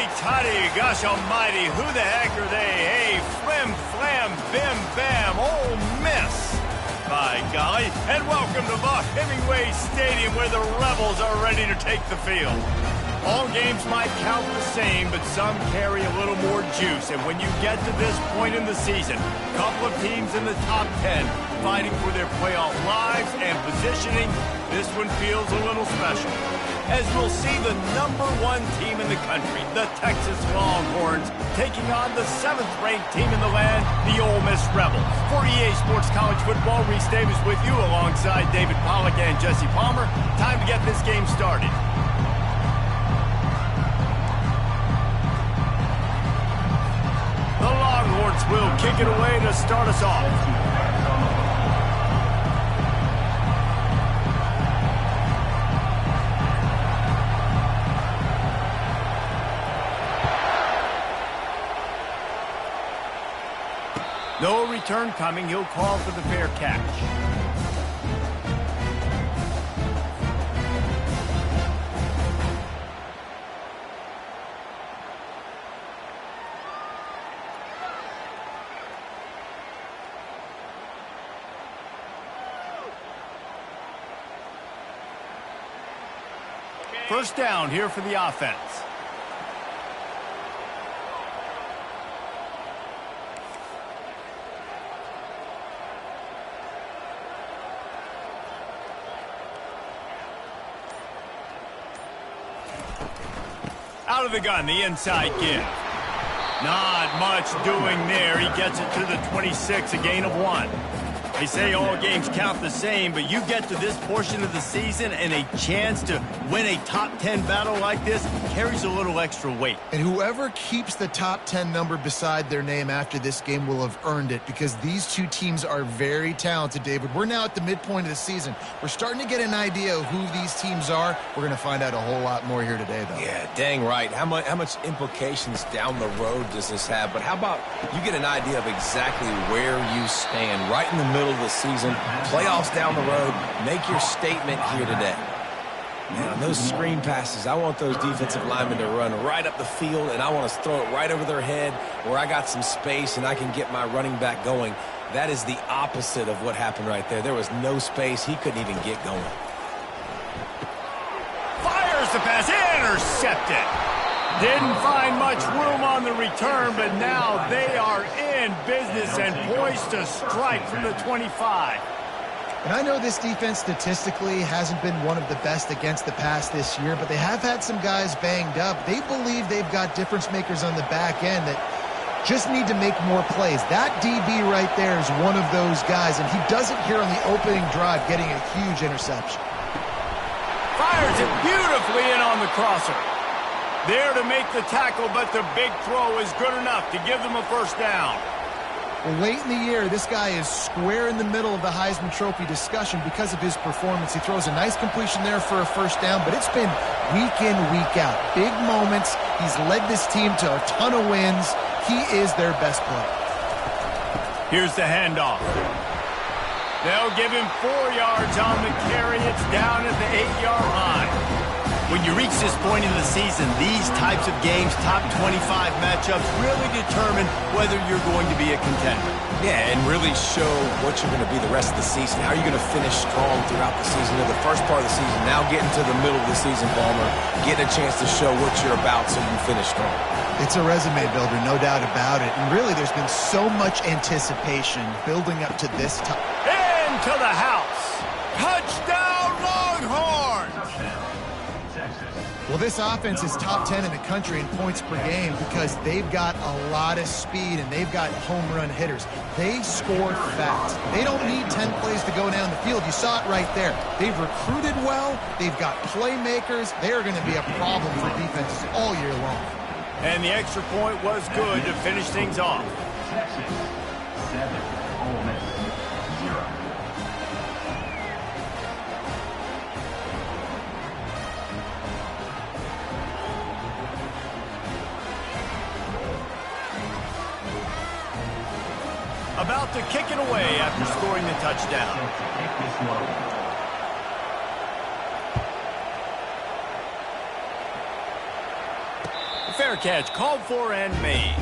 Yikes, honey, gosh almighty, who the heck are they? Hey, flim, flam, bim, bam, Ole Miss. By golly, and welcome to Buck Hemingway Stadium where the Rebels are ready to take the field. All games might count the same, but some carry a little more juice. And when you get to this point in the season, a couple of teams in the top 10 fighting for their playoff lives and positioning, this one feels a little special. As we'll see the #1 team in the country, the Texas Longhorns, taking on the 7th-ranked team in the land, the Ole Miss Rebels. For EA Sports College Football, Reese Davis with you alongside David Pollack and Jesse Palmer. Time to get this game started. The Longhorns will kick it away to start us off. No return coming. He'll call for the fair catch. First down here for the offense. Out of the gun, the inside give. Not much doing there. He gets it to the 26, a gain of 1. They say all games count the same, but you get to this portion of the season and a chance to win a top 10 battle like this carries a little extra weight. And whoever keeps the top 10 number beside their name after this game will have earned it, because these two teams are very talented, David. We're now at the midpoint of the season. We're starting to get an idea of who these teams are. We're going to find out a whole lot more here today, though. Yeah, dang right. How much implications down the road does this have? But how about you get an idea of exactly where you stand right in the middle of the season, playoffs down the road, make your statement here today. Man, those screen passes, I want those defensive linemen to run right up the field, and I want to throw it right over their head where I got some space and I can get my running back going. That is the opposite of what happened right there. There was no space. He couldn't even get going. Fires the pass, intercepted. Didn't find much room on the return, but now they are in business and poised to strike from the 25. And I know this defense statistically hasn't been one of the best against the pass this year, but they have had some guys banged up. They believe they've got difference makers on the back end that just need to make more plays. That DB right there is one of those guys, and he does it here on the opening drive, getting a huge interception. Fires it beautifully in on the crosser. There to make the tackle, but the big throw is good enough to give them a first down. Well, late in the year, this guy is square in the middle of the Heisman Trophy discussion because of his performance. He throws a nice completion there for a first down, but it's been week in, week out. Big moments. He's led this team to a ton of wins. He is their best player. Here's the handoff. They'll give him 4 yards on the carry. It's down at the 8-yard line. When you reach this point in the season, these types of games, top 25 matchups, really determine whether you're going to be a contender. Yeah, and really show what you're going to be the rest of the season. How are you going to finish strong throughout the season? In the first part of the season, now getting to the middle of the season, Palmer, getting a chance to show what you're about so you finish strong. It's a resume builder, no doubt about it. And really, there's been so much anticipation building up to this time. Into the house. Touchdown, Longhorns! Well, this offense is top 10 in the country in points per game because they've got a lot of speed and they've got home run hitters. They score fast. They don't need 10 plays to go down the field. You saw it right there. They've recruited well. They've got playmakers. They are going to be a problem for defenses all year long. And the extra point was good to finish things off. Texas, 7, Ole Miss, 0. About to kick it away after scoring the touchdown. Fair catch, called for and made.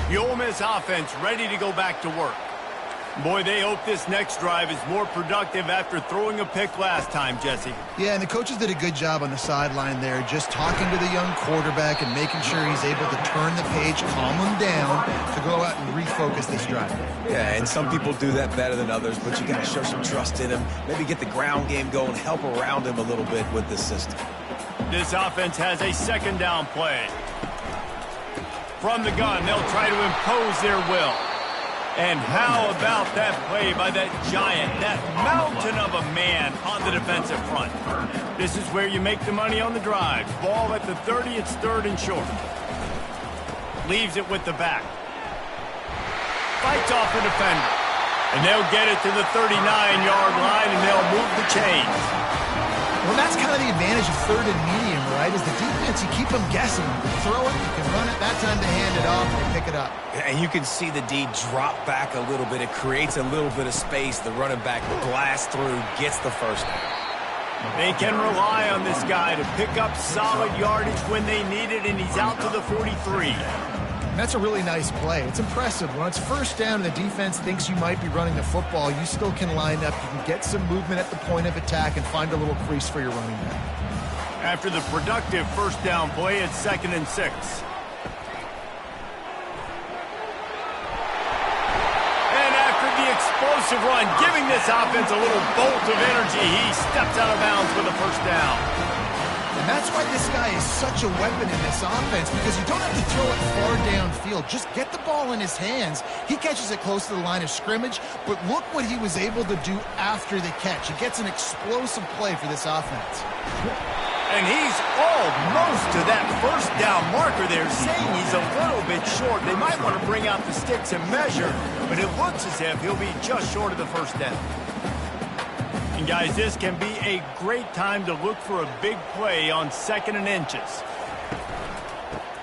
The Ole Miss offense ready to go back to work. Boy, they hope this next drive is more productive after throwing a pick last time, Jesse. Yeah, and the coaches did a good job on the sideline there, just talking to the young quarterback and making sure he's able to turn the page, calm him down, to go out and refocus this drive. Yeah, and some people do that better than others, but you got to show some trust in him, maybe get the ground game going, help around him a little bit with this system. This offense has a second down play. From the gun, they'll try to impose their will. And how about that play by that giant, that mountain of a man on the defensive front? This is where you make the money on the drive. Ball at the 30, it's third and short. Leaves it with the back. Fights off the defender. And they'll get it to the 39-yard line, and they'll move the chains. Well, that's kind of the advantage of third and medium, right? Is the defense, you keep them guessing. You can throw it, you can run it. That time to hand it off and pick it up. And you can see the D drop back a little bit. It creates a little bit of space. The running back blasts through, gets the first down. They can rely on this guy to pick up solid yardage when they need it, and he's out to the 43. That's a really nice play. It's impressive. When it's first down and the defense thinks you might be running the football, you still can line up. You can get some movement at the point of attack and find a little crease for your running back. After the productive first down play, it's 2nd and 6. And after the explosive run, giving this offense a little bolt of energy, he steps out of bounds with a first down. And that's why this guy is such a weapon in this offense, because you don't have to throw it far downfield. Just get the ball in his hands. He catches it close to the line of scrimmage, but look what he was able to do after the catch. He gets an explosive play for this offense. And he's almost to that first down marker there, saying he's a little bit short. They might want to bring out the sticks and measure, but it looks as if he'll be just short of the first down. And guys, this can be a great time to look for a big play on 2nd and inches.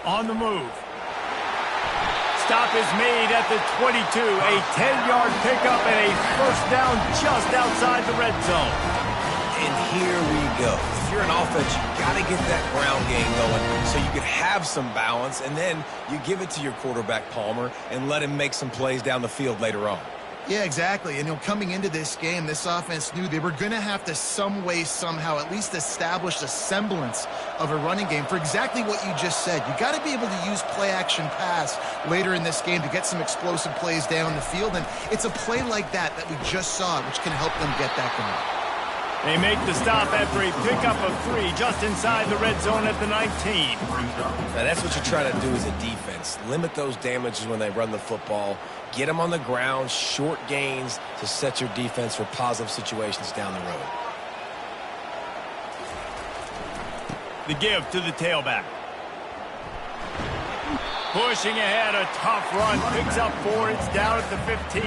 On the move. Stop is made at the 22. A 10-yard pickup and a first down just outside the red zone. And here we go. If you're an offense, you got to get that ground game going so you can have some balance, and then you give it to your quarterback, Palmer, and let him make some plays down the field later on. Yeah, exactly. And coming into this game, this offense knew they were going to have to some way, somehow, at least establish a semblance of a running game for exactly what you just said. You got to be able to use play-action pass later in this game to get some explosive plays down the field. And it's a play like that we just saw, which can help them get that going. They make the stop after a pickup of 3 just inside the red zone at the 19. Now that's what you're trying to do as a defense. Limit those damages when they run the football. Get them on the ground, short gains to set your defense for positive situations down the road. The give to the tailback. Pushing ahead, a tough run, picks up 4, it's down at the 15.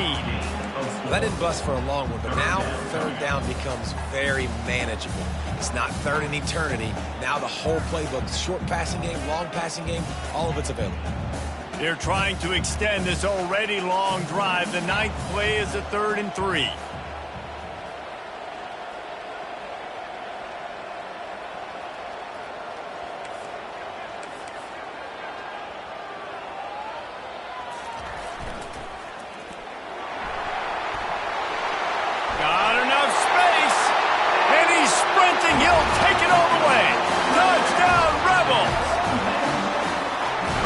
Well, that didn't bust for a long one, but now third down becomes very manageable. It's not third in eternity. Now the whole playbook, short passing game, long passing game, all of it's available. They're trying to extend this already long drive. The 9th play is a 3rd and 3. He'll take it all the way. Touchdown, Rebels!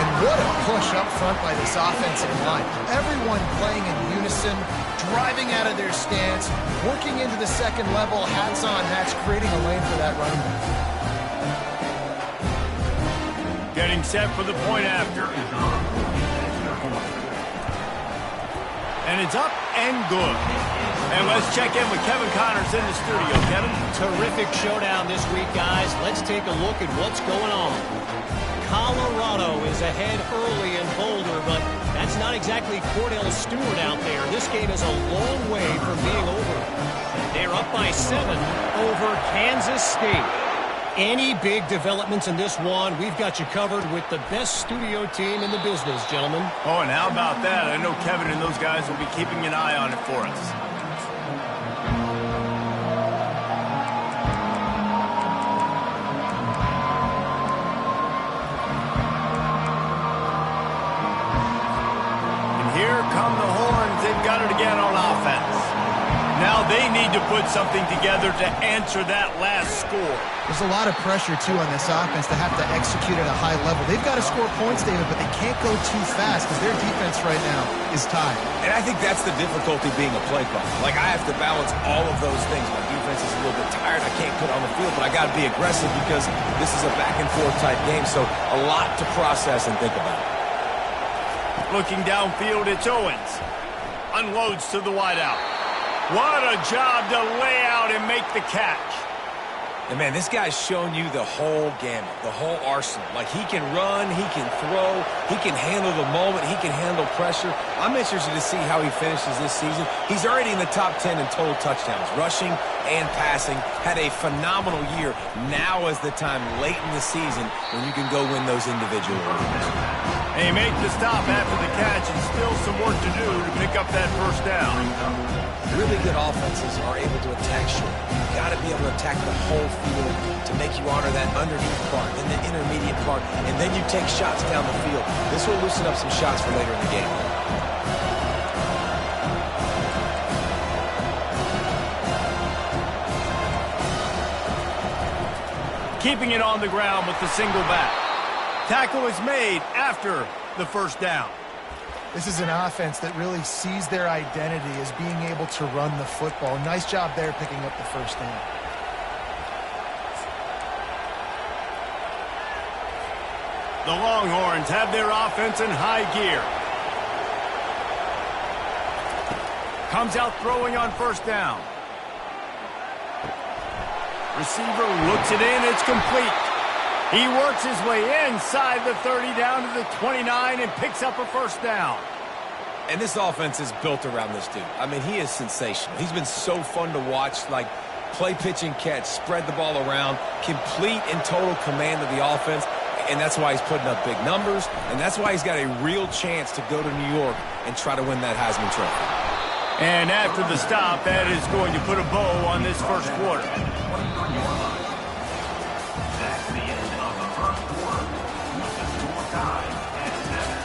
And what a push up front by this offensive line. Everyone playing in unison, driving out of their stance, working into the second level, hats on hats, creating a lane for that running back. Getting set for the point after. And it's up and good. And let's check in with Kevin Connors in the studio. Kevin? Terrific showdown this week, guys. Let's take a look at what's going on. Colorado is ahead early in Boulder, but that's not exactly Cordell Stewart out there. This game is a long way from being over. They're up by 7 over Kansas State. Any big developments in this one, we've got you covered with the best studio team in the business, gentlemen. Oh, and how about that? I know Kevin and those guys will be keeping an eye on it for us. And here come the horns. They've got it again on offense. Now they need to put something together to answer that last score. There's a lot of pressure, too, on this offense to have to execute at a high level. They've got to score points, David, but they can't go too fast because their defense right now is tied. And I think that's the difficulty being a play caller. Like, I have to balance all of those things. My defense is a little bit tired. I can't put on the field, but I got to be aggressive because this is a back-and-forth type game, so a lot to process and think about. Looking downfield, it's Owens. Unloads to the wideout. What a job to lay out and make the catch. And, man, this guy's shown you the whole gamut, the whole arsenal. Like, he can run, he can throw, he can handle the moment, he can handle pressure. I'm interested to see how he finishes this season. He's already in the top 10 in total touchdowns, rushing and passing. Had a phenomenal year. Now is the time late in the season when you can go win those individual awards. And he made the stop after the catch and still some work to do to pick up that first down. Really good offenses are able to attack short. You've got to be able to attack the whole field to make you honor that underneath part, then the intermediate part, and then you take shots down the field. This will loosen up some shots for later in the game. Keeping it on the ground with the single back. Tackle is made after the first down. This is an offense that really sees their identity as being able to run the football. Nice job there picking up the first down. The Longhorns have their offense in high gear. Comes out throwing on first down. Receiver looks it in. It's complete. He works his way inside the 30 down to the 29 and picks up a first down. And this offense is built around this dude. I mean, he is sensational. He's been so fun to watch, like play, pitch, and catch, spread the ball around, complete and total command of the offense. And that's why he's putting up big numbers, and that's why he's got a real chance to go to New York and try to win that Heisman Trophy. And after the stop, that is going to put a bow on this first quarter. That's the end of the first quarter. With the score tied at 7.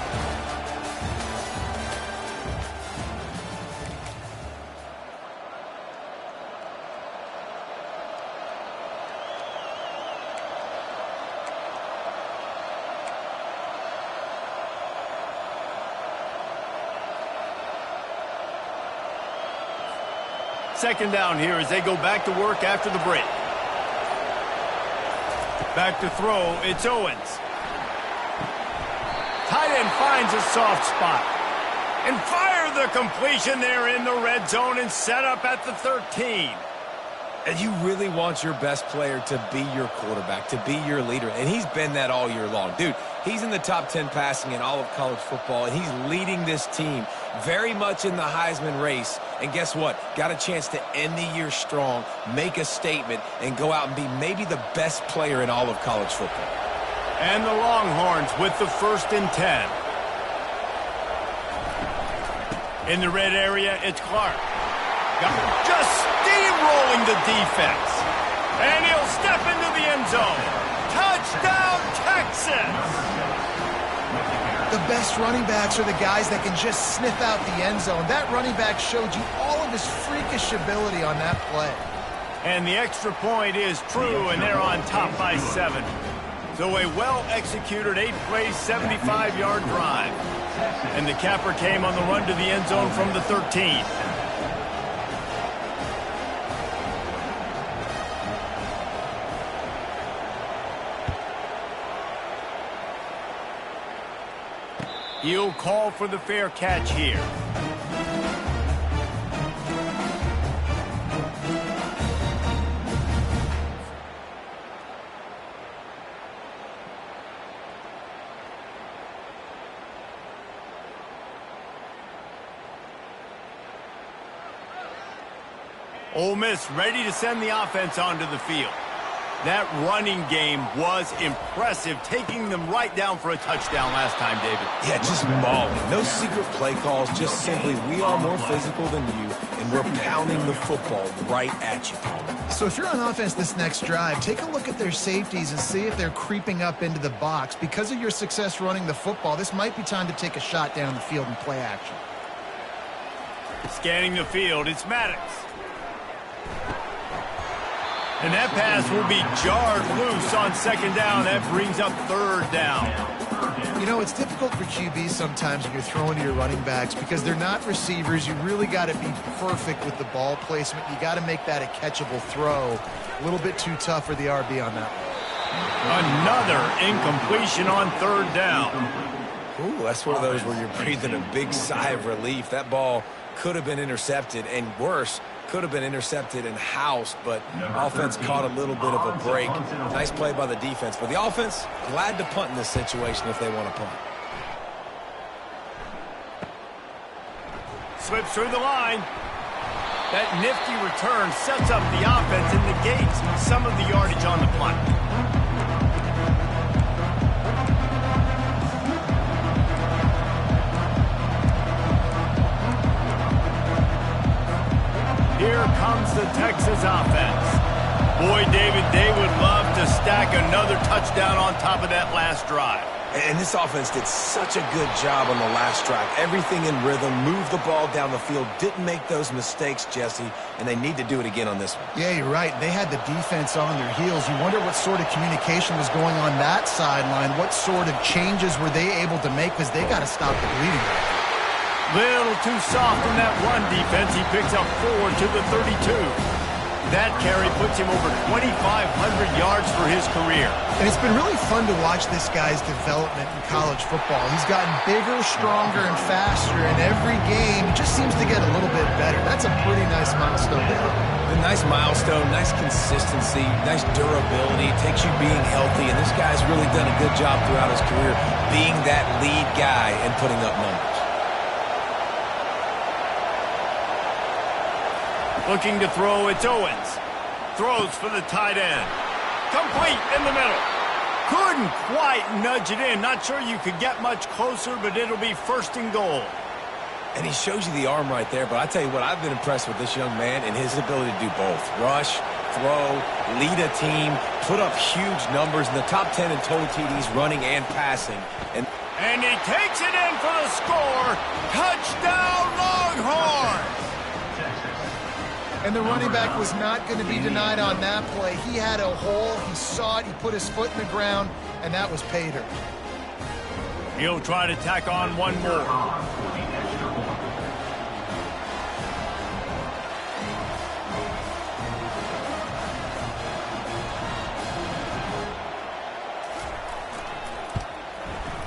Second down here as they go back to work after the break. Back to throw, it's Owens. Tight end finds a soft spot. And fire the completion there in the red zone and set up at the 13. And you really want your best player to be your quarterback, to be your leader. And he's been that all year long. Dude, he's in the top 10 passing in all of college football, and he's leading this team very much in the Heisman race. And guess what? Got a chance to end the year strong, make a statement, and go out and be maybe the best player in all of college football. And the Longhorns with the 1st and 10. In the red area, it's Clark. Just steamrolling the defense. And he'll step into the end zone. Touchdown, Texas! The best running backs are the guys that can just sniff out the end zone. That running back showed you all of his freakish ability on that play. And the extra point is true, and they're on top by 7. So a well-executed 8-play, 75-yard drive. And the capper came on the run to the end zone from the 13. He'll call for the fair catch here. Ole Miss ready to send the offense onto the field. That running game was impressive, taking them right down for a touchdown last time, David. Yeah, just mauling. No secret play calls, just simply we are more physical than you, and we're pounding the football right at you. So if you're on offense this next drive, take a look at their safeties and see if they're creeping up into the box. Because of your success running the football, this might be time to take a shot down the field and play action. Scanning the field, it's Maddox. And that pass will be jarred loose on second down. That brings up third down. You know, it's difficult for QBs sometimes when you're throwing to your running backs because they're not receivers. You really got to be perfect with the ball placement. You got to make that a catchable throw. A little bit too tough for the RB on that one. Another incompletion on third down. Ooh, that's one of those where you're breathing a big sigh of relief. That ball could have been intercepted, and worse, could have been intercepted and housed, but offense caught a little bit of a break. Nice play by the defense, but the offense glad to punt in this situation if they want to punt. Slips through the line. That nifty return sets up the offense and negates some of the yardage on the punt. Here comes the Texas offense. Boy, David, they would love to stack another touchdown on top of that last drive. And this offense did such a good job on the last drive. Everything in rhythm, moved the ball down the field, didn't make those mistakes, Jesse, and they need to do it again on this one. Yeah, you're right. They had the defense on their heels. You wonder what sort of communication was going on that sideline. What sort of changes were they able to make because they got to stop the bleeding right there. Little too soft in that run defense. He picks up 4 to the 32. That carry puts him over 2,500 yards for his career. And it's been really fun to watch this guy's development in college football. He's gotten bigger, stronger, and faster, and every game he just seems to get a little bit better. That's a pretty nice milestone there. A nice milestone, nice consistency, nice durability. Takes you being healthy, and this guy's really done a good job throughout his career being that lead guy and putting up numbers. Looking to throw, it's Owens. Throws for the tight end. Complete in the middle. Couldn't quite nudge it in. Not sure you could get much closer, but it'll be first and goal. And he shows you the arm right there, but I tell you what, I've been impressed with this young man and his ability to do both. Rush, throw, lead a team, put up huge numbers in the top 10 in total TDs running and passing. And he takes it in for the score. Touchdown, Longhorns! And the running back was not going to be denied on that play. He had a hole. He saw it. He put his foot in the ground, and that was pay dirt. He'll try to tack on one more.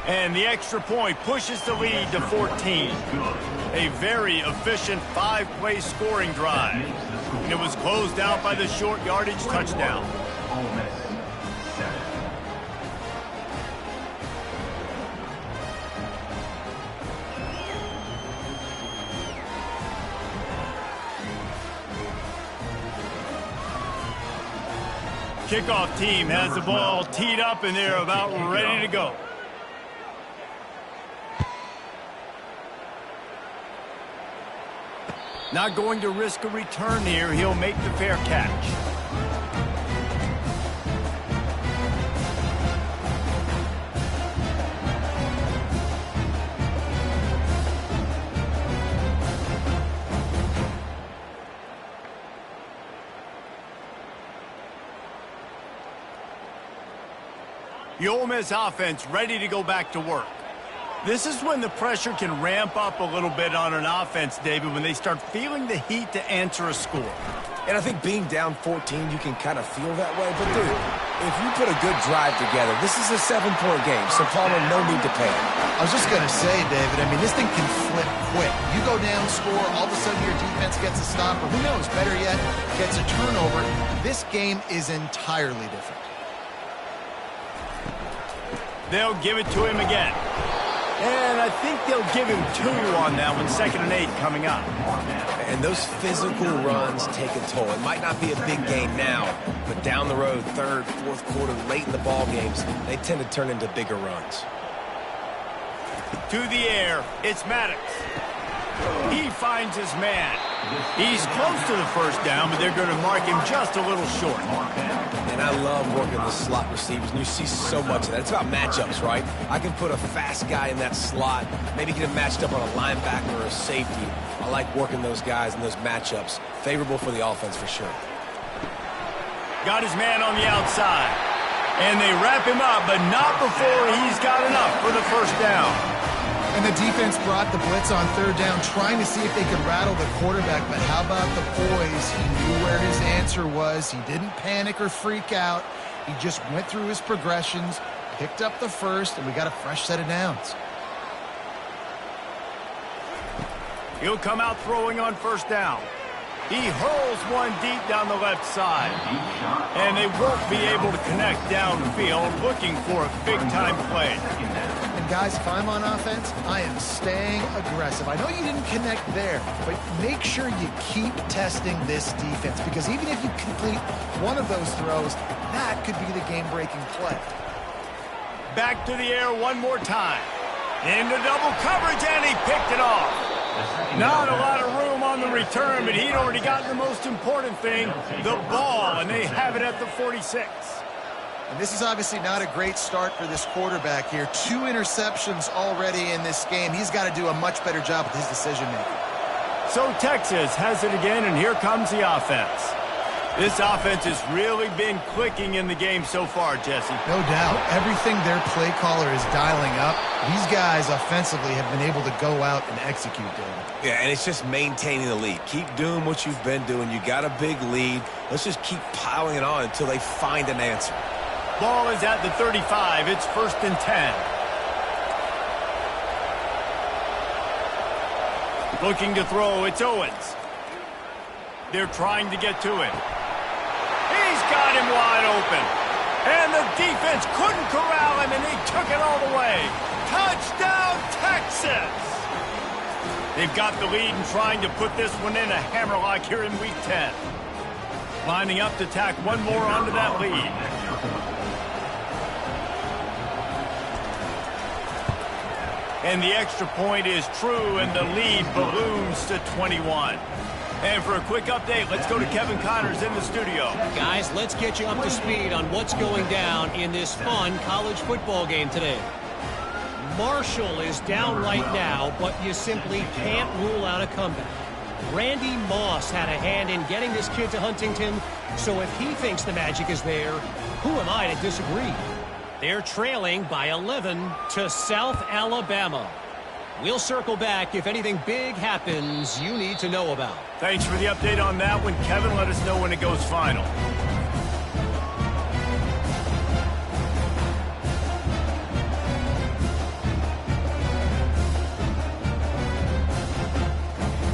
And the extra point pushes the lead to 14. A very efficient 5-play scoring drive. And it was closed out by the short yardage touchdown. Kickoff team has the ball teed up and they're about ready to go. Not going to risk a return here. He'll make the fair catch. The Ole Miss offense ready to go back to work. This is when the pressure can ramp up a little bit on an offense, David, when they start feeling the heat to answer a score. And I think being down 14, you can kind of feel that way. But, dude, if you put a good drive together, this is a 7-point game, so Palmer, no need to panic. I was just going to say, David, I mean, this thing can flip quick. You go down, score, all of a sudden your defense gets a stop, or who knows, better yet, gets a turnover. This game is entirely different. They'll give it to him again. And I think they'll give him 2 on that one, 2nd and 8 coming up. And those physical runs take a toll. It might not be a big gain now, but down the road, third, fourth quarter, late in the ball games, they tend to turn into bigger runs. To the air, it's Maddox. He finds his man. He's close to the first down, but they're going to mark him just a little short. And I love working the slot receivers, and you see so much of that. It's about matchups, right? I can put a fast guy in that slot, maybe get him matched up on a linebacker or a safety. I like working those guys in those matchups. Favorable for the offense for sure. Got his man on the outside. And they wrap him up, but not before he's got enough for the first down. And the defense brought the blitz on third down, trying to see if they could rattle the quarterback. But how about the poise? He knew where his answer was. He didn't panic or freak out. He just went through his progressions, picked up the first, and we got a fresh set of downs. He'll come out throwing on first down. He hurls one deep down the left side. And they won't be able to connect downfield, looking for a big-time play. And guys, if I'm on offense, I am staying aggressive. I know you didn't connect there, but make sure you keep testing this defense, because even if you complete one of those throws, that could be the game-breaking play. Back to the air one more time. Into double coverage, and he picked it off. Not a lot of room on the return, but he'd already gotten the most important thing, the ball, and they have it at the 46. And this is obviously not a great start for this quarterback here. 2 interceptions already in this game. He's got to do a much better job with his decision-making. So Texas has it again, and here comes the offense. This offense has really been clicking in the game so far, Jesse. No doubt. Everything their play caller is dialing up, these guys offensively have been able to go out and execute, David. Yeah, and it's just maintaining the lead. Keep doing what you've been doing. You got a big lead. Let's just keep piling it on until they find an answer. Ball is at the 35. It's 1st and 10. Looking to throw, it's Owens. They're trying to get to it. He's got him wide open. And the defense couldn't corral him, and he took it all the way. Touchdown, Texas! They've got the lead and trying to put this one in a hammerlock here in Week 10. Lining up to tack one more onto that lead. And the extra point is true, and the lead balloons to 21. And for a quick update, let's go to Kevin Connors in the studio. Guys, let's get you up to speed on what's going down in this fun college football game today. Marshall is down right now, but you simply can't rule out a comeback. Randy Moss had a hand in getting this kid to Huntington, so if he thinks the magic is there, who am I to disagree? They're trailing by 11 to South Alabama. We'll circle back if anything big happens you need to know about. Thanks for the update on that one, Kevin. Let us know when it goes final.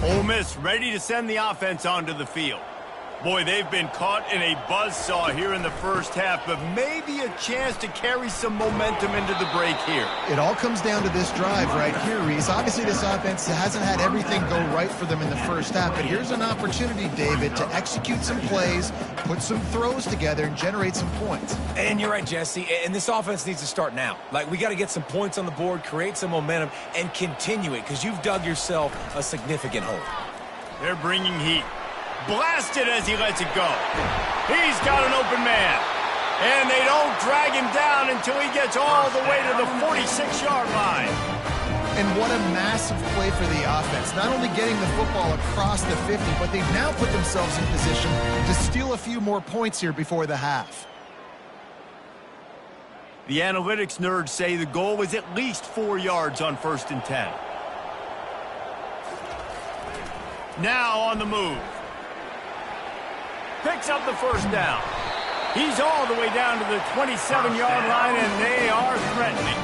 Ole Miss ready to send the offense onto the field. Boy, they've been caught in a buzzsaw here in the first half, but maybe a chance to carry some momentum into the break here. It all comes down to this drive right here, Reese. Obviously, this offense hasn't had everything go right for them in the first half, but here's an opportunity, David, to execute some plays, put some throws together, and generate some points. And you're right, Jesse, and this offense needs to start now. Like, we got to get some points on the board, create some momentum, and continue it, because you've dug yourself a significant hole. They're bringing heat. Blasted as he lets it go. He's got an open man. And they don't drag him down until he gets all the way to the 46-yard line. And what a massive play for the offense. Not only getting the football across the 50, but they've now put themselves in position to steal a few more points here before the half. The analytics nerds say the goal was at least 4 yards on 1st and 10. Now on the move. Picks up the first down. He's all the way down to the 27-yard line, and they are threatening.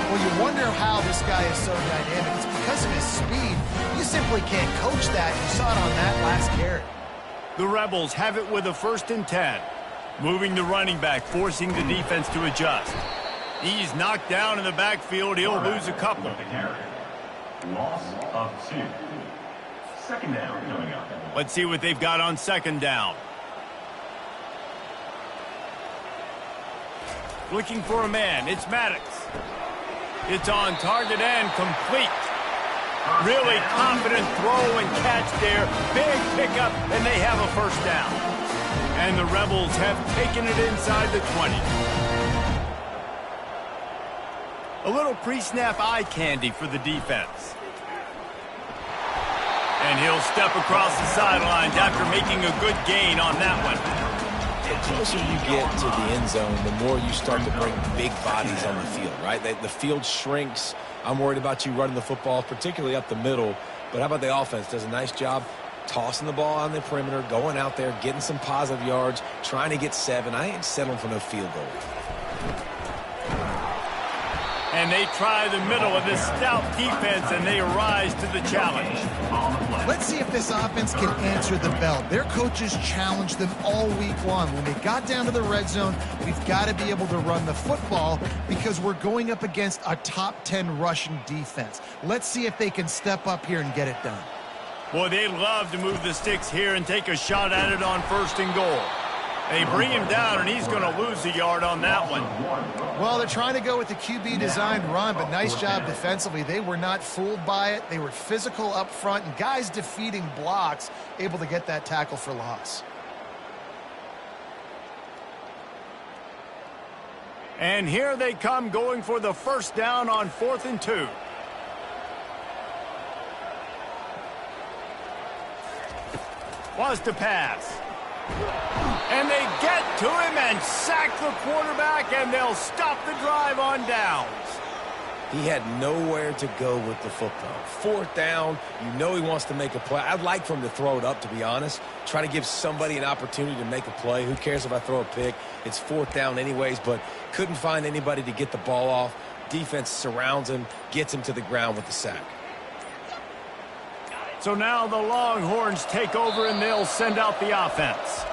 Well, you wonder how this guy is so dynamic. It's because of his speed. You simply can't coach that. You saw it on that last carry. The Rebels have it with a 1st and 10. Moving the running back, forcing the defense to adjust. He's knocked down in the backfield. He'll lose a couple. Loss of 2. Second down coming up. Let's see what they've got on second down. Looking for a man. It's Maddox. It's on target and complete. Really confident throw and catch there. Big pickup, and they have a first down. And the Rebels have taken it inside the 20. A little pre-snap eye candy for the defense. And he'll step across the sidelines after making a good gain on that one. The closer you get to the end zone, the more you start to bring big bodies on the field, right? The field shrinks. I'm worried about you running the football, particularly up the middle. But how about the offense? Does a nice job tossing the ball on the perimeter, going out there, getting some positive yards, trying to get 7. I ain't settling for no field goal. And they try the middle of this stout defense, and they rise to the challenge. Let's see if this offense can answer the bell. Their coaches challenged them all week long. When they got down to the red zone, we've got to be able to run the football because we're going up against a top 10 rushing defense. Let's see if they can step up here and get it done. Boy, they love to move the sticks here and take a shot at it on 1st and goal. They bring him down, and he's going to lose a yard on that one. Well, they're trying to go with the QB-designed run, but nice job defensively. They were not fooled by it. They were physical up front, and guys defeating blocks, able to get that tackle for loss. And here they come going for the first down on 4th and 2. Was to pass. And they get to him and sack the quarterback, and they'll stop the drive on downs. He had nowhere to go with the football. 4th down, you know he wants to make a play. I'd like for him to throw it up, to be honest. Try to give somebody an opportunity to make a play. Who cares if I throw a pick? It's 4th down anyways, but couldn't find anybody to get the ball off. Defense surrounds him, gets him to the ground with the sack. So now the Longhorns take over, and they'll send out the offense.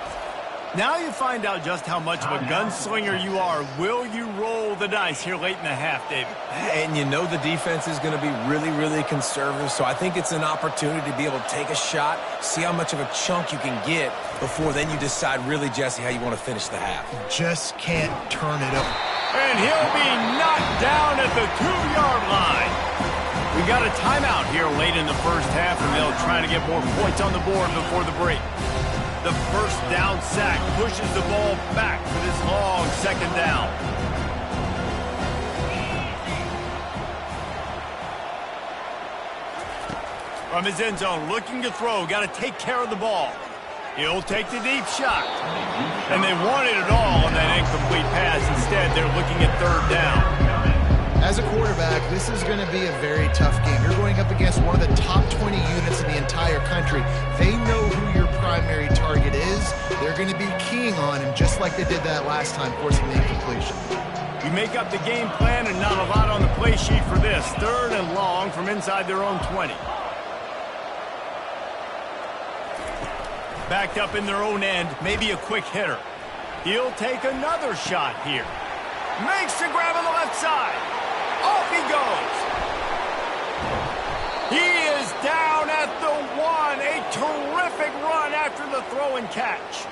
Now you find out just how much of a gunslinger you are. Will you roll the dice here late in the half, David? And you know the defense is going to be really, really conservative, so I think it's an opportunity to be able to take a shot, see how much of a chunk you can get before then you decide really, Jesse, how you want to finish the half. Just can't turn it over. And he'll be knocked down at the 2-yard line. We got a timeout here late in the first half, and they'll try to get more points on the board before the break. The first down sack pushes the ball back for this long second down. From his end zone, looking to throw, got to take care of the ball. He'll take the deep shot. And they wanted it all on that incomplete pass. Instead, they're looking at 3rd down. As a quarterback, this is going to be a very tough game. You're going up against one of the top 20 units in the entire country. They know who your primary target is. They're going to be keying on him just like they did that last time, forcing the incompletion. You make up the game plan and not a lot on the play sheet for this. 3rd and long from inside their own 20. Backed up in their own end, maybe a quick hitter. He'll take another shot here. Makes the grab on the left side. Off he goes. He is down at the 1. A terrific run after the throw and catch.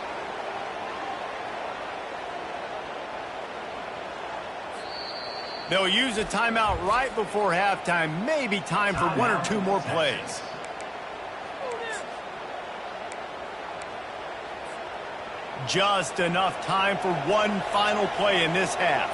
They'll use a timeout right before halftime. Maybe time for 1 or 2 more plays. Just enough time for one final play in this half.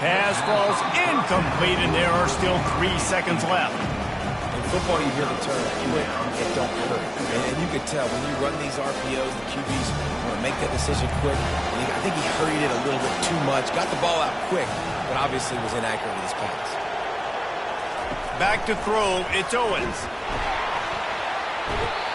Pass falls incomplete, and there are still 3 seconds left. In football, you hear the term quick and don't hurry. And you could tell when you run these RPOs, the QBs want to make that decision quick. And I think he hurried it a little bit too much. Got the ball out quick, but obviously was inaccurate with his pass. Back to throw, it's Owens.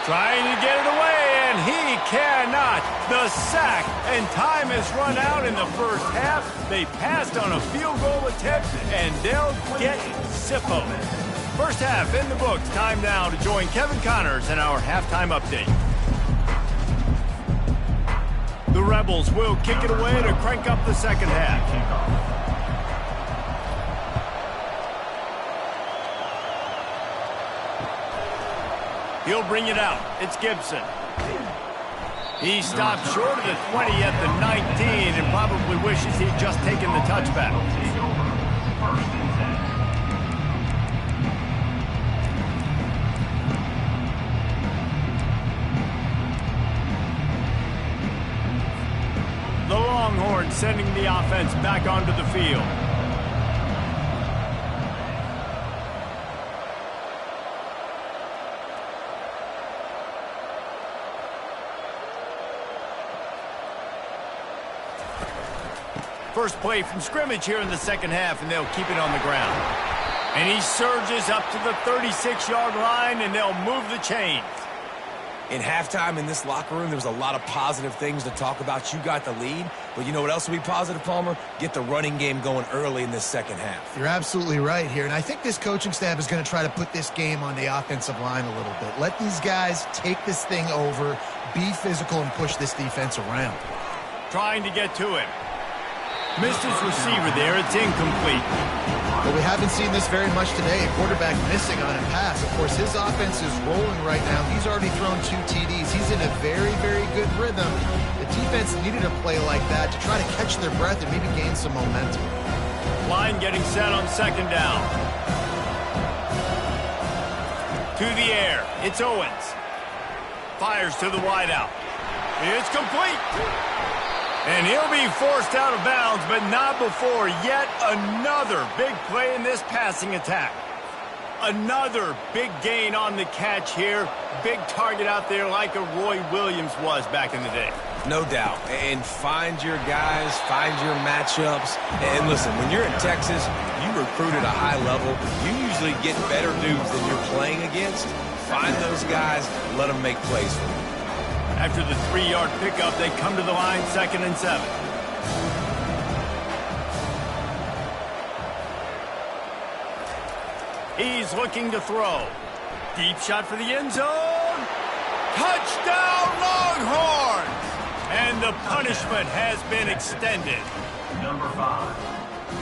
Trying to get it away, and he cannot. The sack, and time has run out in the first half. They passed on a field goal attempt, and they'll get Sippo. First half in the books. Time now to join Kevin Connors in our halftime update. The Rebels will kick it away to crank up the second half. He'll bring it out. It's Gibson. He stopped short of the 20 at the 19 and probably wishes he'd just taken the touchback. The Longhorns sending the offense back onto the field. First play from scrimmage here in the second half, and they'll keep it on the ground. And he surges up to the 36-yard line, and they'll move the chains. In halftime in this locker room, there was a lot of positive things to talk about. You got the lead, but you know what else will be positive, Palmer? Get the running game going early in this second half. You're absolutely right here, and I think this coaching staff is going to try to put this game on the offensive line a little bit. Let these guys take this thing over, be physical, and push this defense around. Trying to get to him. Missed his receiver there. It's incomplete. But we haven't seen this very much today. A quarterback missing on a pass. Of course, his offense is rolling right now. He's already thrown 2 TDs. He's in a very, very good rhythm. The defense needed a play like that to try to catch their breath and maybe gain some momentum. Line getting set on second down. To the air. It's Owens. Fires to the wideout. It's complete. And he'll be forced out of bounds, but not before yet another big play in this passing attack. Another big gain on the catch here. Big target out there like a Roy Williams was back in the day. No doubt. And find your guys, find your matchups. And listen, when you're in Texas, you recruit at a high level. You usually get better dudes than you're playing against. Find those guys, let them make plays for you. After the 3-yard pickup, they come to the line, 2nd and 7. He's looking to throw. Deep shot for the end zone. Touchdown, Longhorns! And the punishment has been extended. Number 5.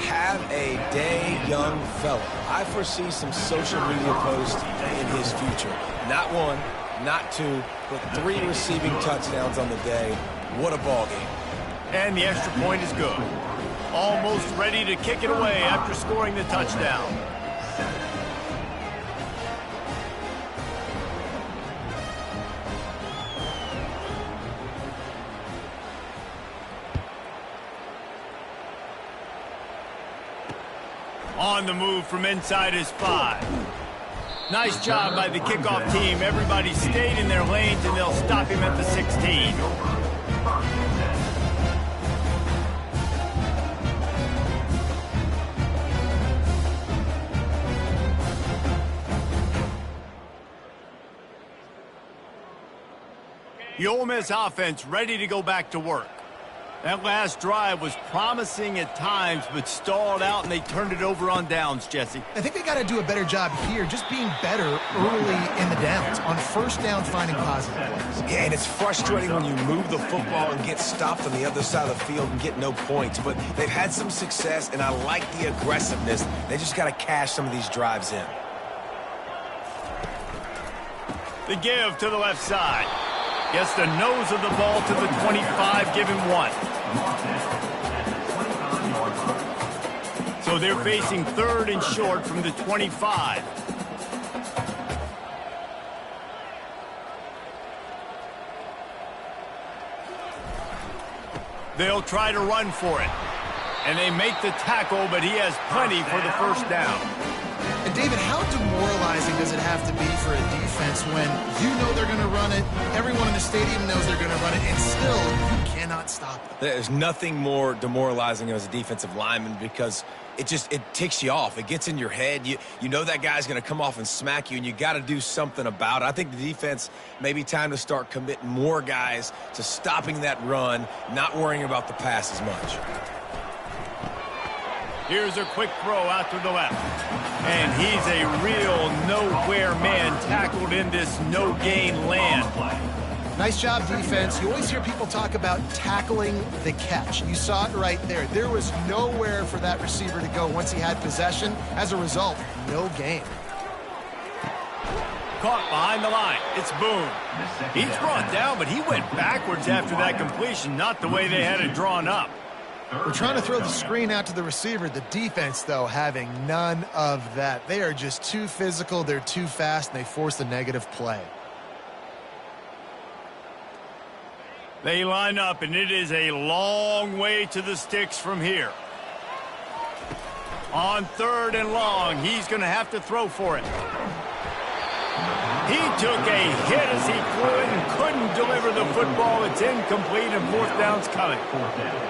Have a day, young fella. I foresee some social media posts in his future. Not 1, not 2, but 3 receiving touchdowns on the day. What a ball game. And the extra point is good. Almost ready to kick it away after scoring the touchdown. On the move from inside his 5. Nice job by the kickoff team. Everybody stayed in their lanes, and they'll stop him at the 16. The Ole Miss offense ready to go back to work. That last drive was promising at times, but stalled out, and they turned it over on downs, Jesse. I think they got to do a better job here, just being better early in the downs. On first down, finding positive plays. Yeah, and it's frustrating when you move the football and get stopped on the other side of the field and get no points. But they've had some success, and I like the aggressiveness. They just got to cash some of these drives in. The give to the left side. Gets the nose of the ball to the 25, give him 1. So they're facing 3rd and short from the 25. They'll try to run for it. And they make the tackle, but he has plenty for the first down. And David, how demoralizing does it have to be for a defense when you know they're going to run it, everyone in the stadium knows they're going to run it, and still you cannot stop them? There's nothing more demoralizing as a defensive lineman because it ticks you off. It gets in your head. You know that guy's going to come off and smack you, and you got to do something about it. I think the defense may be time to start committing more guys to stopping that run, not worrying about the pass as much. Here's a quick throw out to the left. And he's a real nowhere man, tackled in this no-gain land. Nice job, defense. You always hear people talk about tackling the catch. You saw it right there. There was nowhere for that receiver to go once he had possession. As a result, no gain. Caught behind the line. It's Boone. He's brought down, but he went backwards after that completion, not the way they had it drawn up. We're trying to throw the screen out to the receiver. The defense, though, having none of that. They are just too physical, they're too fast, and they force the negative play. They line up, and it is a long way to the sticks from here. On 3rd and long, he's going to have to throw for it. He took a hit as he flew it and couldn't deliver the football. It's incomplete, and 4th down's coming.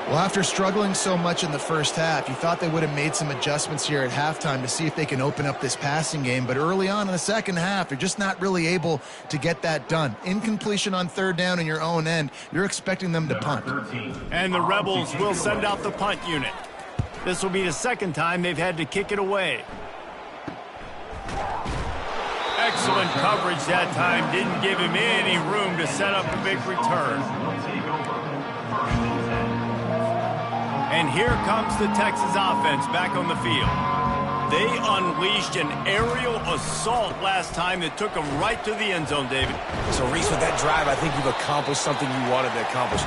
Well, after struggling so much in the first half, you thought they would have made some adjustments here at halftime to see if they can open up this passing game. But early on in the second half, they're just not really able to get that done. Incompletion on 3rd down in your own end, you're expecting them to punt. And the Rebels will send out the punt unit. This will be the 2nd time they've had to kick it away. Excellent coverage that time. Didn't give him any room to set up a big return. And here comes the Texas offense back on the field. They unleashed an aerial assault last time that took them right to the end zone, David. So, Reese, with that drive, I think you've accomplished something you wanted to accomplish.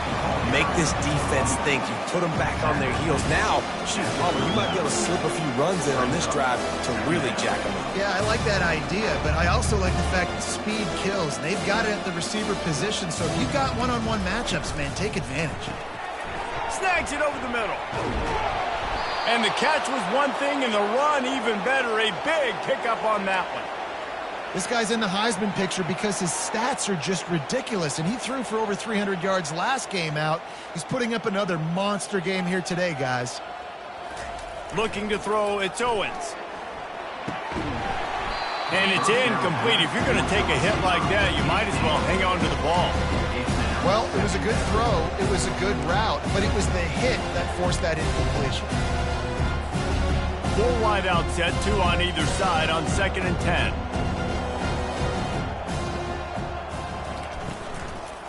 Make this defense think. You put them back on their heels. Now, shoot, you might be able to slip a few runs in on this drive to really jack them up. Yeah, I like that idea, but I also like the fact that speed kills. They've got it at the receiver position, so if you've got one-on-one matchups, man, take advantage. Snags it over the middle. And the catch was one thing, and the run even better. A big pickup on that one. This guy's in the Heisman picture because his stats are just ridiculous, and he threw for over 300 yards last game out. He's putting up another monster game here today, guys. Looking to throw, it's Owens. And it's incomplete. If you're going to take a hit like that, you might as well hang on to the ball. Well, it was a good throw, it was a good route, but it was the hit that forced that incompletion. 4 wide out set, 2 on either side on 2nd and 10.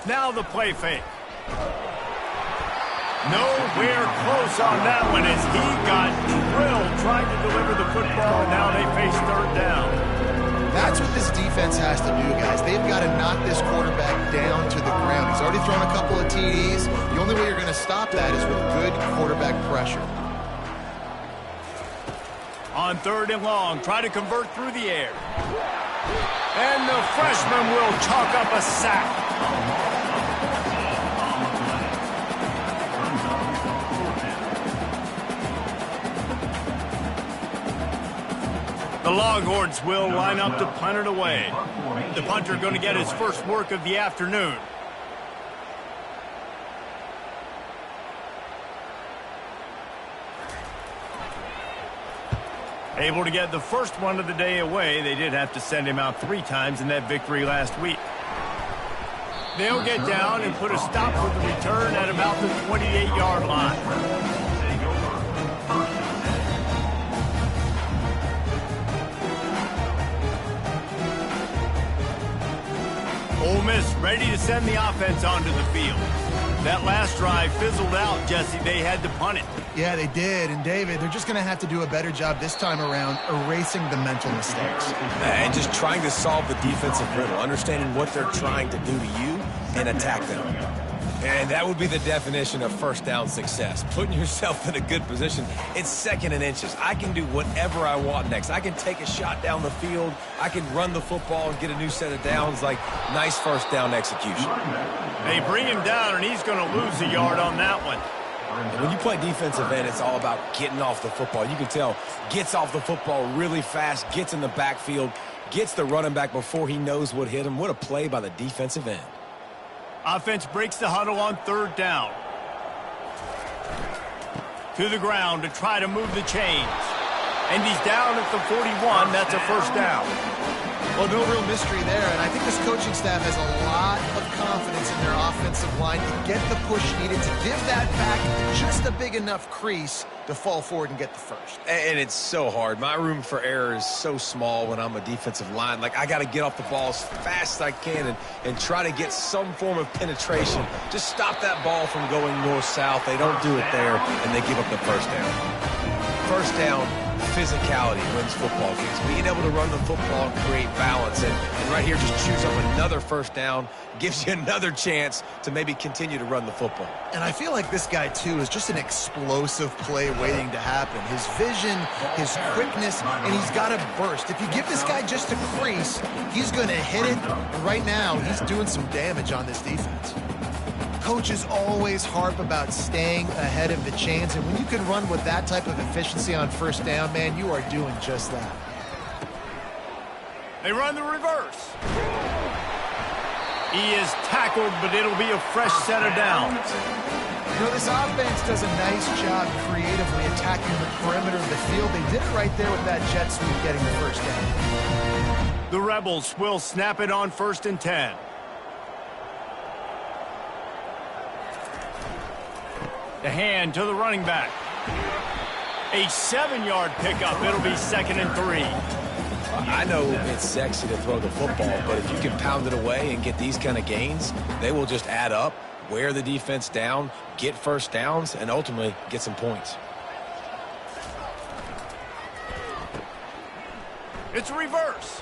Now the play fake. Nowhere close on that one as he got drilled trying to deliver the football, and now they face 3rd down. That's what this defense has to do, guys. They've got to knock this quarterback down to the ground. He's already thrown a couple of TDs. The only way you're going to stop that is with good quarterback pressure. On 3rd and long, try to convert through the air. And the freshman will chalk up a sack. The Longhorns will line up to punt it away. The punter going to get his first work of the afternoon. Able to get the first one of the day away. They did have to send him out 3 times in that victory last week. They'll get down and put a stop for the return at about the 28-yard line. Ole Miss ready to send the offense onto the field. That last drive fizzled out, Jesse. They had to punt it. Yeah, they did. And, David, they're just going to have to do a better job this time around erasing the mental mistakes. And just trying to solve the defensive riddle, understanding what they're trying to do to you and attack them. And that would be the definition of 1st down success. Putting yourself in a good position. It's 2nd and inches. I can do whatever I want next. I can take a shot down the field. I can run the football and get a new set of downs. Like, nice 1st down execution. They bring him down, and he's going to lose a yard on that one. And when you play defensive end, it's all about getting off the football. You can tell, gets off the football really fast, gets in the backfield, gets the running back before he knows what hit him. What a play by the defensive end. Offense breaks the huddle on 3rd down. To the ground to try to move the chains. And he's down at the 41. That's a 1st down. Well, no real mystery there, and I think this coaching staff has a lot of confidence in their offensive line to get the push needed to give that back just a big enough crease to fall forward and get the first. And it's so hard. My room for error is so small when I'm a defensive line. Like, I got to get off the ball as fast as I can and try to get some form of penetration. Just stop that ball from going north-south. They don't do it there, and they give up the 1st down. 1st down, physicality wins football games. Being able to run the football and create balance. And right here, just choose up another first down, gives you another chance to maybe continue to run the football. And I feel like this guy, too, is just an explosive play waiting to happen. His vision, his quickness, and he's got a burst. If you give this guy just a crease, he's going to hit it. And right now, he's doing some damage on this defense. Coaches always harp about staying ahead of the chains, and when you can run with that type of efficiency on first down, man, you are doing just that. They run the reverse. He is tackled, but it'll be a fresh set of downs. You know, this offense does a nice job creatively attacking the perimeter of the field. They did it right there with that jet sweep getting the first down. The Rebels will snap it on 1st and 10. The hand to the running back. A 7-yard pickup. It'll be 2nd and 3. I know it's sexy to throw the football, but if you can pound it away and get these kind of gains, they will just add up, wear the defense down, get first downs, and ultimately get some points. It's reverse.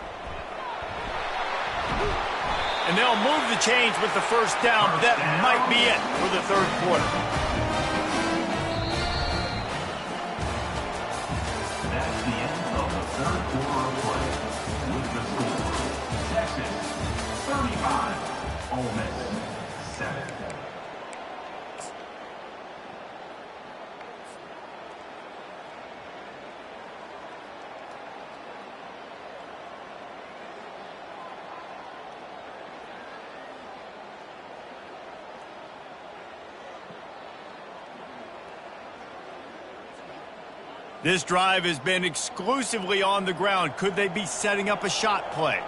And they'll move the chains with the first down, but that might be it for the 3rd quarter. That's the end of the 3rd quarter of play. With the score, Texas 35, Ole Miss 7. This drive has been exclusively on the ground. Could they be setting up a shot play?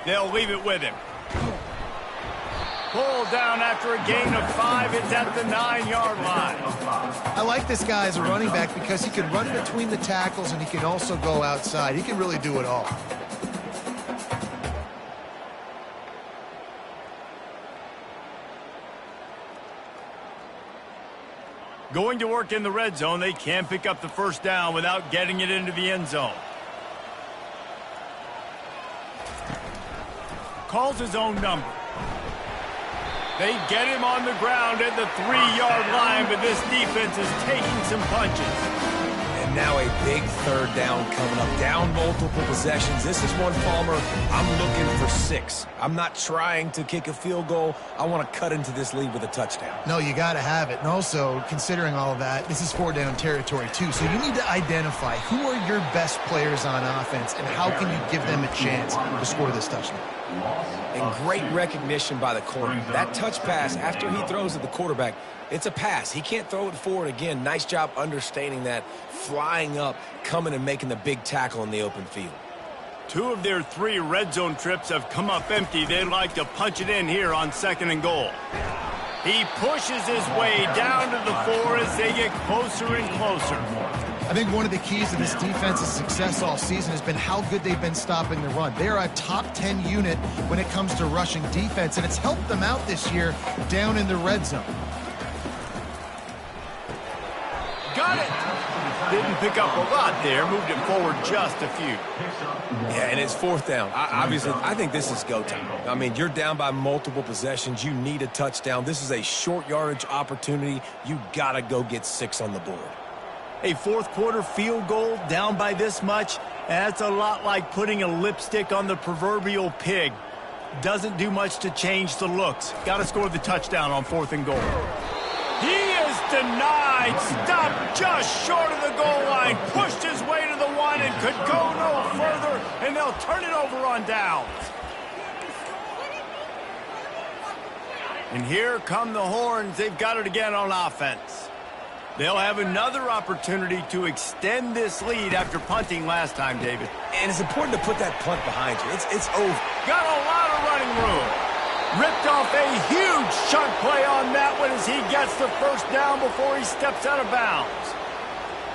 They'll leave it with him. Pulled down after a gain of 5. It's at the 9-yard line. I like this guy as a running back because he can run between the tackles and he can also go outside. He can really do it all. Going to work in the red zone, they can't pick up the first down without getting it into the end zone. Calls his own number. They get him on the ground at the 3-yard line, but this defense is taking some punches. And now a big 3rd down coming up. Down multiple possessions. This is one, Palmer, I'm looking for 6. I'm not trying to kick a field goal. I want to cut into this lead with a touchdown. No, you got to have it. And also, considering all of that, this is 4-down territory, too. So you need to identify who are your best players on offense and how can you give them a chance to score this touchdown. And great recognition by the corner. That touch pass, after he throws at the quarterback, it's a pass. He can't throw it forward again. Nice job understanding that, flying up, coming and making the big tackle in the open field. 2 of their 3 red zone trips have come up empty. They'd like to punch it in here on 2nd and goal. He pushes his way down to the 4 as they get closer and closer. I think one of the keys to this defense's success all season has been how good they've been stopping the run. They're a top 10 unit when it comes to rushing defense, and it's helped them out this year down in the red zone. Got it! Didn't pick up a lot there, moved it forward just a few. Yeah, and it's 4th down. Obviously, I think this is go time. I mean, you're down by multiple possessions. You need a touchdown. This is a short yardage opportunity. You got to go get 6 on the board. A 4th quarter field goal down by this much, that's a lot like putting a lipstick on the proverbial pig. Doesn't do much to change the looks. Got to score the touchdown on 4th and goal. He is denied, stopped just short of the goal line, pushed his way to the 1 and could go no further, and they'll turn it over on downs. And here come the horns. They've got it again on offense. They'll have another opportunity to extend this lead after punting last time, David. And it's important to put that punt behind you. It's over. Got a lot of running room. Ripped off a huge chunk play on that one as he gets the first down before he steps out of bounds.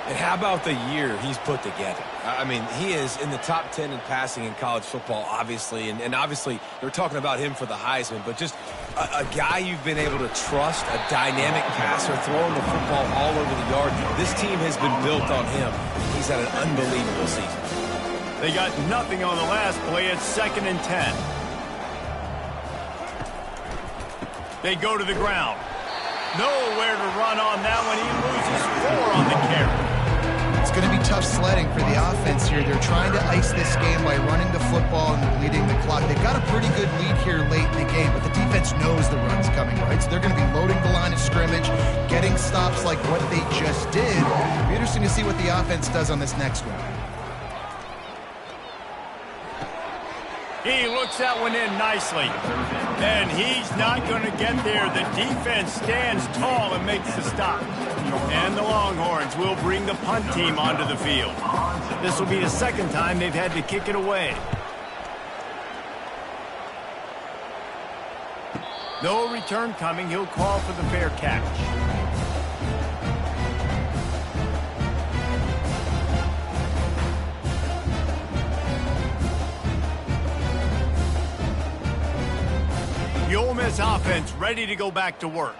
And how about the year he's put together? I mean, he is in the top 10 in passing in college football, obviously. And obviously, they're talking about him for the Heisman. But just a guy you've been able to trust, a dynamic passer, throwing the football all over the yard. This team has been built on him. He's had an unbelievable season. They got nothing on the last play. It's 2nd and 10. They go to the ground. Nowhere to run on that one. He loses 4 on the carry. It's going to be tough sledding for the offense here. They're trying to ice this game by running the football and bleeding the clock. They've got a pretty good lead here late in the game, but the defense knows the run's coming, right? So they're going to be loading the line of scrimmage, getting stops like what they just did. It'll be interesting to see what the offense does on this next one. He looks that one in nicely. And he's not going to get there. The defense stands tall and makes the stop. And the Longhorns will bring the punt team onto the field. This will be the 2nd time they've had to kick it away. No return coming. He'll call for the fair catch. The Ole Miss offense ready to go back to work.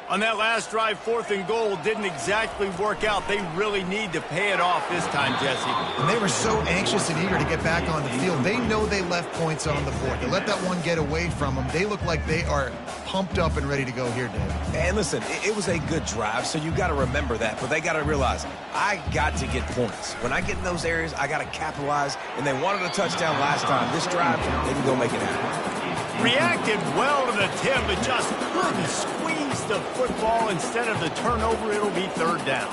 On that last drive, 4th and goal didn't exactly work out. They really need to pay it off this time, Jesse. And they were so anxious and eager to get back on the field. They know they left points on the board. They let that one get away from them. They look like they are pumped up and ready to go here, Dave. And listen, it was a good drive, so you got to remember that. But they got to realize, I got to get points. When I get in those areas, I got to capitalize. And they wanted a touchdown last time. This drive, they can go make it happen. Reacted well to the tip, but just couldn't squeeze the football. Instead of the turnover, it'll be 3rd down.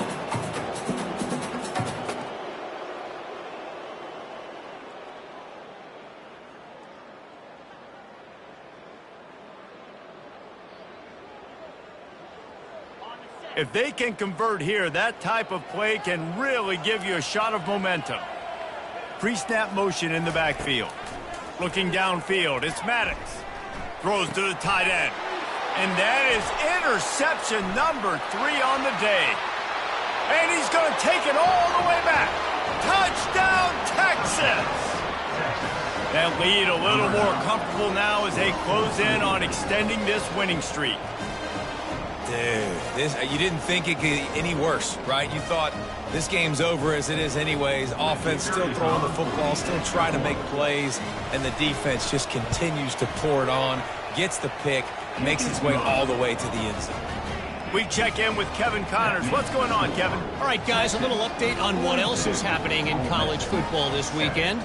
If they can convert here, that type of play can really give you a shot of momentum. Pre-snap motion in the backfield. Looking downfield, it's Maddox. Throws to the tight end. And that is interception number 3 on the day. And he's going to take it all the way back. Touchdown, Texas! That lead a little more comfortable now as they close in on extending this winning streak. Dude, you didn't think it could get any worse, right? You thought this game's over as it is anyways. Offense still throwing the football, still trying to make plays, and the defense just continues to pour it on, gets the pick, makes its way all the way to the end zone. We check in with Kevin Connors. What's going on, Kevin? All right, guys, a little update on what else is happening in college football this weekend.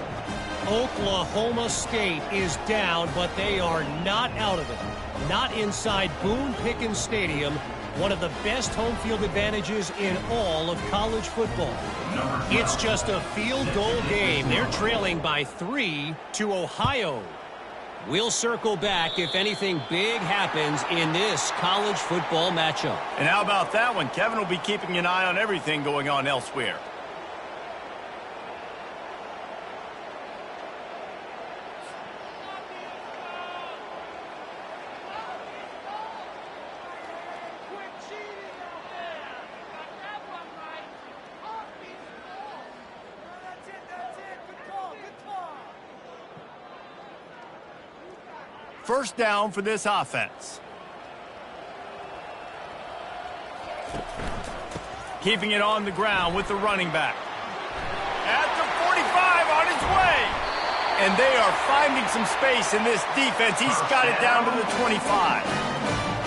Oklahoma State is down, but they are not out of it. Not inside Boone Pickens Stadium, one of the best home field advantages in all of college football. It's just a field goal game. They're trailing by 3 to Ohio. We'll circle back if anything big happens in this college football matchup. And how about that one? Kevin will be keeping an eye on everything going on elsewhere. First down for this offense. Keeping it on the ground with the running back. At the 45 on his way. And they are finding some space in this defense. He's got it down to the 25.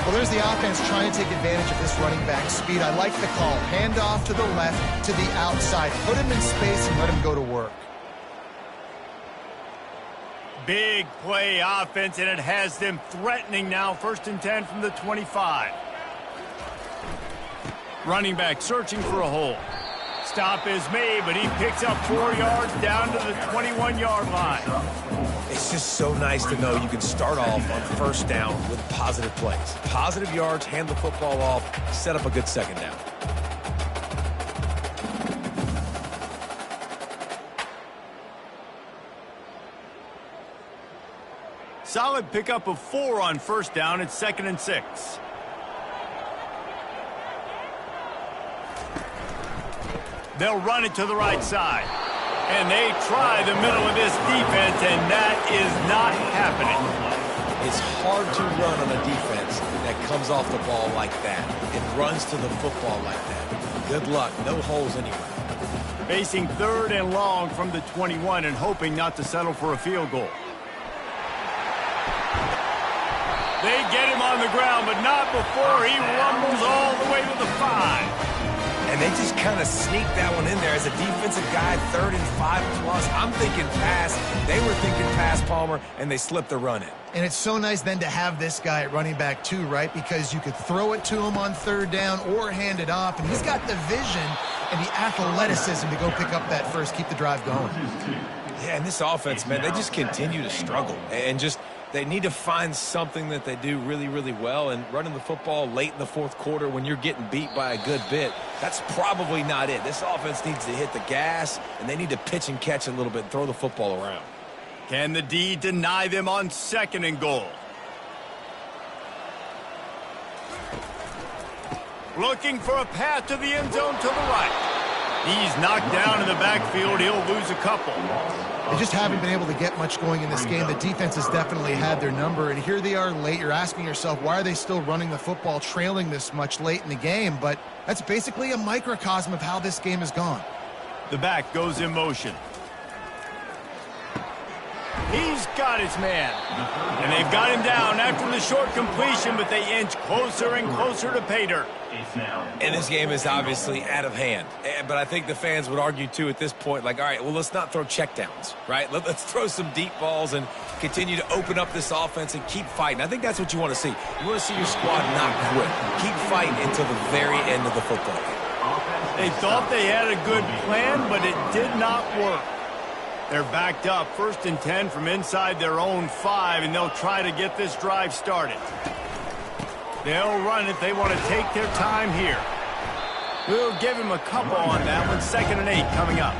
Well, there's the offense trying to take advantage of this running back speed. I like the call. Hand off to the left, to the outside. Put him in space and let him go to work. Big play offense, and it has them threatening now. 1st and 10 from the 25. Running back searching for a hole. Stop is made, but he picks up 4 yards down to the 21-yard line. It's just so nice to know you can start off on 1st down with positive plays. Positive yards, hand the football off, set up a good 2nd down. Solid pickup of 4 on 1st down. It's 2nd and 6. They'll run it to the right side. And they try the middle of this defense, and that is not happening. It's hard to run on a defense that comes off the ball like that. It runs to the football like that. Good luck. No holes anywhere. Facing 3rd and long from the 21 and hoping not to settle for a field goal. They get him on the ground, but not before he rumbles all the way to the 5. And they just kind of sneak that one in there as a defensive guy, 3rd and 5 plus. I'm thinking pass. They were thinking pass, Palmer, and they slipped the run in. And it's so nice then to have this guy at running back too, right? Because you could throw it to him on 3rd down or hand it off. And he's got the vision and the athleticism to go pick up that first, keep the drive going. Yeah, and this offense, man, they just continue to struggle. And just they need to find something that they do really, really well. And running the football late in the 4th quarter when you're getting beat by a good bit, that's probably not it. This offense needs to hit the gas, and they need to pitch and catch a little bit and throw the football around. Can the D deny them on 2nd and goal? Looking for a path to the end zone to the right. He's knocked down in the backfield. He'll lose a couple. They just haven't been able to get much going in this game. The defense has definitely had their number, and here they are late. You're asking yourself, why are they still running the football, trailing this much late in the game? But that's basically a microcosm of how this game has gone. The back goes in motion. He's got his man. And they've got him down after the short completion, but they inch closer and closer to pay dirt. And this game is obviously out of hand. But I think the fans would argue, too, at this point, like, all right, well, let's not throw checkdowns, right? Let's throw some deep balls and continue to open up this offense and keep fighting. I think that's what you want to see. You want to see your squad not quit. Keep fighting until the very end of the football game. They thought they had a good plan, but it did not work. They're backed up, 1st and 10 from inside their own 5, and they'll try to get this drive started. They'll run it. They want to take their time here. We'll give him a couple on that one. 2nd and 8 coming up.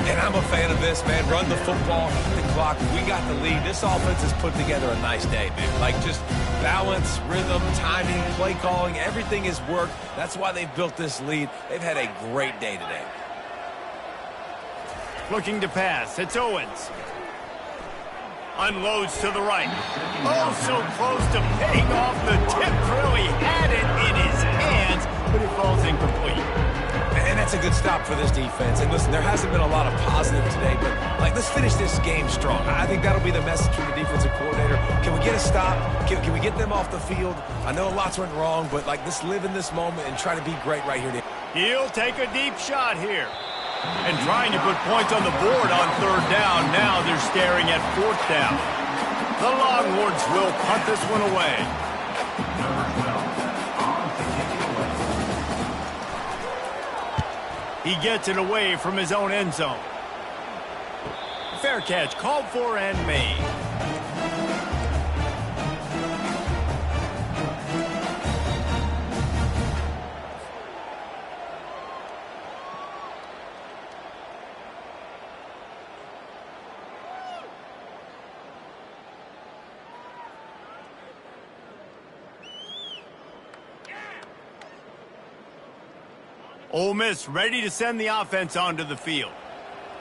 And I'm a fan of this, man. Run the football, the clock. We got the lead. This offense has put together a nice day, man. Like just balance, rhythm, timing, play calling. Everything has worked. That's why they've built this lead. They've had a great day today. Looking to pass. It's Owens. Unloads to the right. Oh, so close to paying off the tip drill. He had it in his hands, but it falls incomplete. And that's a good stop for this defense. And listen, there hasn't been a lot of positive today, but like, let's finish this game strong. I think that'll be the message from the defensive coordinator. Can we get a stop? Can we get them off the field? I know lots went wrong, but like, let's live in this moment and try to be great right here. He'll take a deep shot here. And trying to put points on the board on 3rd down. Now they're staring at 4th down. The Longhorns will punt this one away. He gets it away from his own end zone. Fair catch called for and made. Ole Miss ready to send the offense onto the field.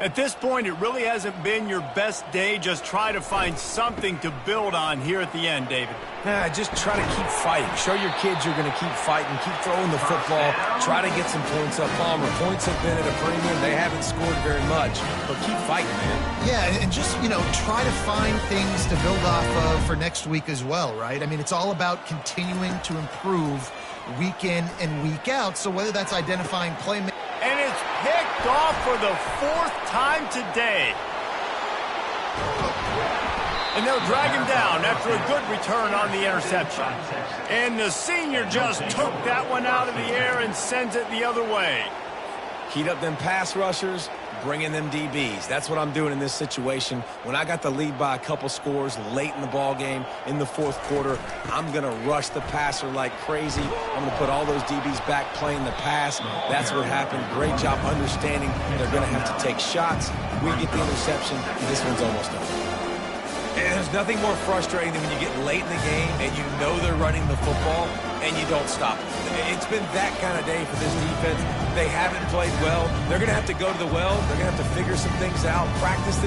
At this point, it really hasn't been your best day. Just try to find something to build on here at the end, David. Just try to keep fighting. Show your kids you're going to keep fighting. Keep throwing the football. Try to get some points up. Palmer, points have been at a premium. They haven't scored very much, but keep fighting, man. Yeah, and just, try to find things to build off of for next week as well, right? I mean, it's all about continuing to improve week in and week out. So whether that's identifying playmakers. And it's picked off for the 4th time today. And they'll drag him down after a good return on the interception. And the senior just took that one out of the air and sends it the other way. Heat up them pass rushers, bring in them DBs. That's what I'm doing in this situation. When I got the lead by a couple scores late in the ball game in the 4th quarter, I'm going to rush the passer like crazy. I'm going to put all those DBs back playing the pass. That's what happened. Great job understanding they're going to have to take shots. We get the interception, and this one's almost over. And there's nothing more frustrating than when you get late in the game and you know they're running the football and you don't stop it. It's been that kind of day for this defense. They haven't played well. They're going to have to go to the well. They're going to have to figure some things out, practice this